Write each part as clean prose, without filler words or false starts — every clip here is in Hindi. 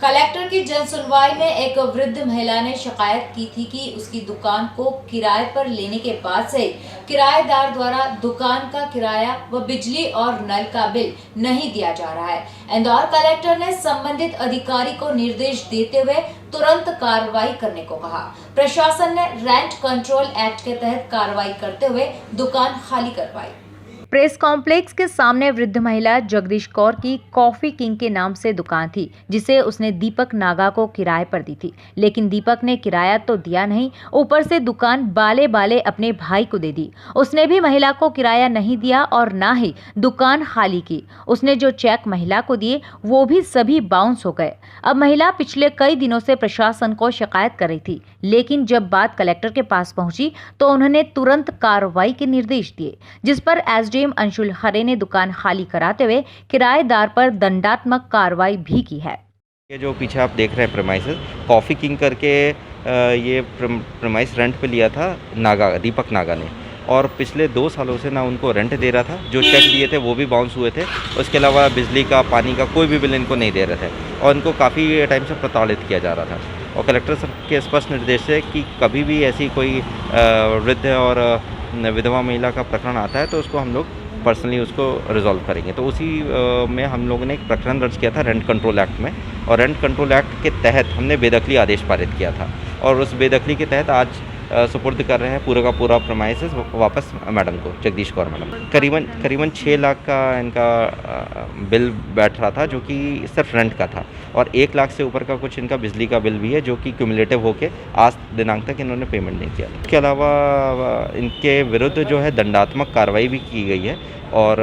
कलेक्टर की जन सुनवाई में एक वृद्ध महिला ने शिकायत की थी कि उसकी दुकान को किराए पर लेने के बाद से किराएदार द्वारा दुकान का किराया व बिजली और नल का बिल नहीं दिया जा रहा है। इंदौर कलेक्टर ने संबंधित अधिकारी को निर्देश देते हुए तुरंत कार्रवाई करने को कहा। प्रशासन ने रेंट कंट्रोल एक्ट के तहत कार्रवाई करते हुए दुकान खाली करवाई। प्रेस कॉम्प्लेक्स के सामने वृद्ध महिला जगदीश कौर की कॉफी किंग के नाम से दुकान थी, जिसे उसने दीपक नागा को किराए पर दी थी। लेकिन दीपक ने किराया तो दिया नहीं, ऊपर से दुकान बाले बाले अपने भाई को दे दी। उसने भी महिला को किराया नहीं दिया और ना ही दुकान खाली की। उसने जो चेक महिला को दिए वो भी सभी बाउंस हो गए। अब महिला पिछले कई दिनों से प्रशासन को शिकायत कर रही थी, लेकिन जब बात कलेक्टर के पास पहुंची तो उन्होंने तुरंत कार्रवाई के निर्देश दिए, जिस पर एसडीएम अंशुल खरे ने दुकान खाली कराते हुए किराएदार पर दंडात्मक कार्रवाई भी की है। ये जो पीछे आप देख रहे हैं प्रेमाइसेस, कॉफ़ी किंग करके ये प्रेमाइस रेंट पे लिया था दीपक नागा ने, और पिछले 2 सालों से ना उनको रेंट दे रहा था। जो चेक दिए थे वो भी बाउंस हुए थे। उसके अलावा बिजली का, पानी का कोई भी बिल इनको नहीं दे रहे थे और इनको काफ़ी टाइम से प्रताड़ित किया जा रहा था। और कलेक्टर साहब के स्पष्ट निर्देश है कि कभी भी ऐसी कोई वृद्ध और विधवा महिला का प्रकरण आता है तो उसको हम लोग पर्सनली उसको रिजॉल्व करेंगे। तो उसी में हम लोगों ने एक प्रकरण दर्ज किया था रेंट कंट्रोल एक्ट में, और रेंट कंट्रोल एक्ट के तहत हमने बेदखली आदेश पारित किया था, और उस बेदखली के तहत आज सुपुर्द कर रहे हैं पूरा का पूरा प्रेमाइसेस वापस मैडम को, जगदीश कौर मैडम। करीबन 6 लाख का इनका बिल बैठ रहा था, जो कि सिर्फ रेंट का था, और 1 लाख से ऊपर का कुछ इनका बिजली का बिल भी है, जो कि क्यूमुलेटिव होके आज दिनांक तक इन्होंने पेमेंट नहीं किया। इसके अलावा इनके विरुद्ध जो है दंडात्मक कार्रवाई भी की गई है, और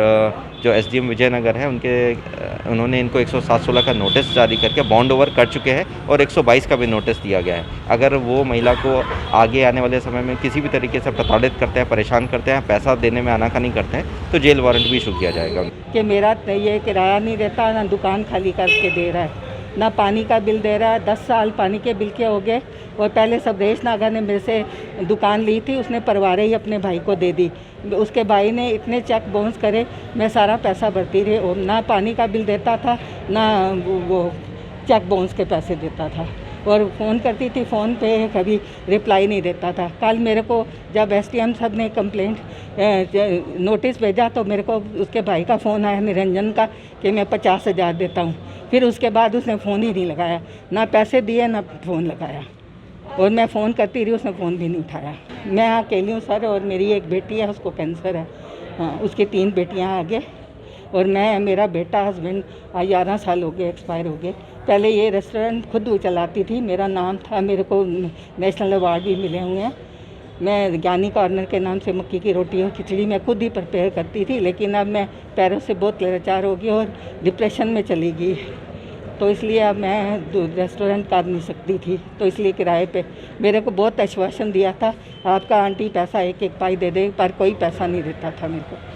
जो एसडीएम विजयनगर है उन्होंने इनको 107/16 का नोटिस जारी करके बॉन्ड ओवर कर चुके हैं, और 122 का भी नोटिस दिया गया है। अगर वो महिला को आगे आने वाले समय में किसी भी तरीके से प्रताड़ित करते हैं, परेशान करते हैं, पैसा देने में आनाकानी करते हैं, तो जेल वारंट भी इशू किया जाएगा। कि मेरा ये किराया नहीं देता, ना दुकान खाली करके दे रहा है, ना पानी का बिल दे रहा है। 10 साल पानी के बिल के हो गए, और पहले सबरेश नागा ने मेरे से दुकान ली थी, उसने परवारे ही अपने भाई को दे दी। उसके भाई ने इतने चेक बाउंस करे, मैं सारा पैसा भरती रही, और ना पानी का बिल देता था, ना वो चेक बाउंस के पैसे देता था, और फ़ोन करती थी, फ़ोन पे कभी रिप्लाई नहीं देता था। कल मेरे को जब एसडीएम साहब ने कंप्लेंट नोटिस भेजा तो मेरे को उसके भाई का फ़ोन आया, निरंजन का, कि मैं 50,000 देता हूँ। फिर उसके बाद उसने फ़ोन ही नहीं लगाया, ना पैसे दिए ना फ़ोन लगाया, और मैं फ़ोन करती रही, उसने फ़ोन भी नहीं उठाया। मैं अकेली हूँ सर, और मेरी एक बेटी है, उसको कैंसर है। हाँ, उसकी 3 बेटियाँ आगे, और मेरा बेटा, हस्बैंड 11 साल हो गए, एक्सपायर हो गए। पहले ये रेस्टोरेंट खुद चलाती थी, मेरा नाम था, मेरे को नेशनल अवार्ड भी मिले हुए हैं। मैं ज्ञानी कॉर्नर के नाम से मक्की की रोटी और खिचड़ी मैं खुद ही प्रिपेयर करती थी, लेकिन अब मैं पैरों से बहुत लाचार हो गई और डिप्रेशन में चली गई, तो इसलिए अब मैं रेस्टोरेंट कर नहीं सकती थी। तो इसलिए किराए पे मेरे को बहुत आश्वासन दिया था, आपका आंटी पैसा एक पाई दे दे, पर कोई पैसा नहीं देता था मेरे को।